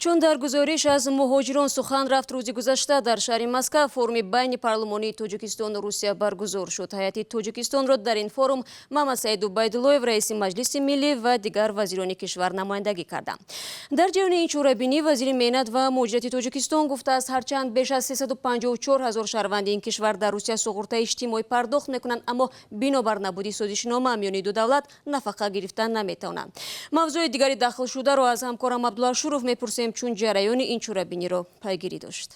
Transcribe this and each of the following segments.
چون در گزارش از مهاجران سخن رفت روز گذشته در شهر مسکو فورومی بین پارلمانی تاجیکستان و روسیه برگزار شد. هیئت تاجیکستان را در این فوروم محمد سعید عبیداللهیو رئیس مجلس ملی و دیگر وزیران کشور نمایندگی کردند. در جریان این چهره‌بینی وزیر مهنت و مهاجرت تاجیکستان گفته است هرچند بیش از 354,000 شهروند این کشور در روسیه سقوط اجتماعی پرداخت میکنند، اما بنابر نبودی سازشنامه میان دو دولت نفقه گرفتن نمیتوانند. موضوع دیگری داخل شده را از همکارم عبدالله شروف میپرسیم چون جریان این چهره‌بینی را پیگیری داشت.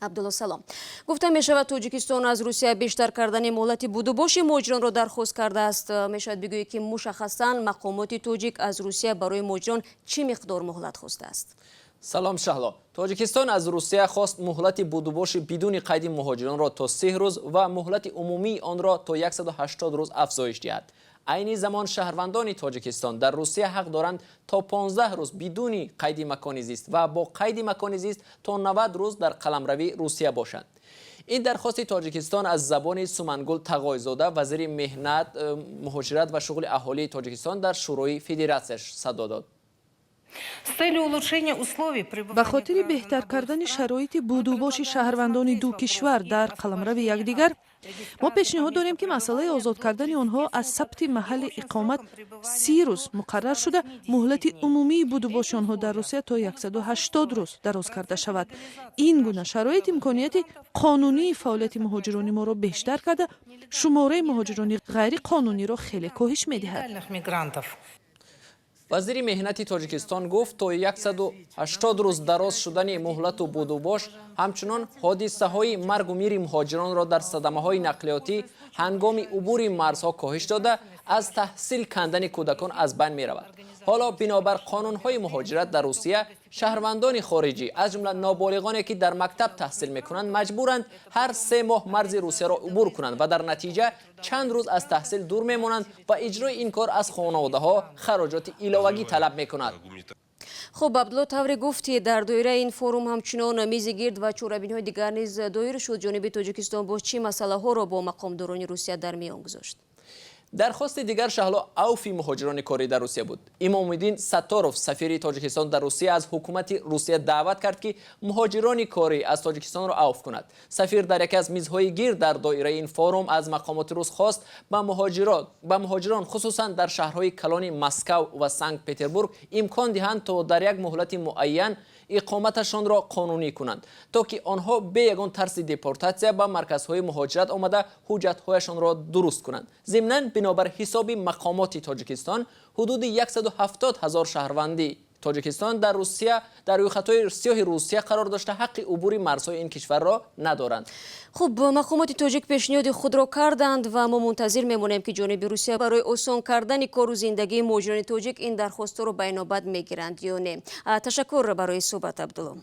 عبدالله سلام. گفته می شود تاجیکستان از روسیه بیشتر کردن مهلت بود و باش مهاجران را درخواست کرده است. می شود بگویید که مشخصاً مقامات تاجیک از روسیه برای مهاجران چه مقدار مهلت خواسته است؟ سلام شهلا. تاجیکستان از روسیه خواست مهلت بودوباش بدون قید مهاجران را تا 3 روز و مهلت عمومی آن را تا 180 روز افزایش دهد. عین زمان شهروندان تاجیکستان در روسیه حق دارند تا 15 روز بدون قید مکان زیست و با قید مکان زیست تا 90 روز در قلمروی روسیه باشند. این درخواست تاجیکستان از زبان سومنگل تقایزاده وزیر مهنت، مهاجرت و شغل اهالی تاجیکستان در شورای فدراسیش صدا داد. به خاطر بهتر کردن شرایط بودوباش شهروندان دو کشور در قلمرو یکدیگر، ما پیشنهاد داریم که مسئله آزاد کردن آنها از ثبت محل اقامت 30 روز مقرر شده مهلت عمومی بودوباش آنها در روسیه تا 180 روز دراز کرده شود. این گونه شرایط امکانیت قانونی فعالیت مهاجران ما را بیشتر کرده، شماره مهاجران غیر قانونی را خیلی کاهش می‌دهد. وزیر مهنت تاجیکستان گفت تا 180 روز دراز شدن مهلت و بودوباش همچنان حادثه های مرگ و میر مهاجران را در صدمه های نقلیاتی هنگام عبور مرزها کاهش داده از تحصیل کندن کودکان از بین می رود. حالا بنابر قانون های مهاجرت در روسیه شهروندان خارجی از جمله نابالغانی که در مکتب تحصیل میکنند مجبورند هر 3 ماه مرز روسیه را عبور کنند و در نتیجه چند روز از تحصیل دور میمانند و اجرای این کار از خانواده ها خراجات علاوگی طلب میکند. خب عبدالله طوری گفتی در دایره این فوروم همچنان میز گرد و چهره‌بینی های دیگر نیز دایر شد. جانب تاجیکستان با چه مسئله ها را با مقامداران روسیه در میان گذاشت؟ درخواست دیگر شهلا اوفی مهاجران کاری در روسیه بود. امام‌الدین ستاروف سفیر تاجیکستان در روسیه از حکومت روسیه دعوت کرد که مهاجران کاری از تاجیکستان را اوف کند. سفیر در یکی از میزهای گرد در دایره این فوروم از مقامات روس خواست به مهاجران خصوصا در شهرهای کلان مسکو و سنت پتربورگ امکان دهند تا در یک مهلت معین اقامتشان را قانونی کنند تا که آنها به یگان ترس دیپورتاسیا به مرکزهای مهاجرت آمده حجت‌هایشان را درست کنند. ضمناً بنابر حساب مقامات تاجیکستان حدود 170,000 شهروندی تاجیکستان در روسیه در روی خطای سیاه روسیه قرار داشته حق عبور مرزهای این کشور را ندارند. خب مقامات تاجیک پیشنهاد خود را کردند و ما منتظر میمونیم که جانب روسیه برای آسان کردن کار و زندگی مهاجران تاجیک این درخواست را به نوبت میگیرند یا نه. تشکر برای صحبت عبدالله.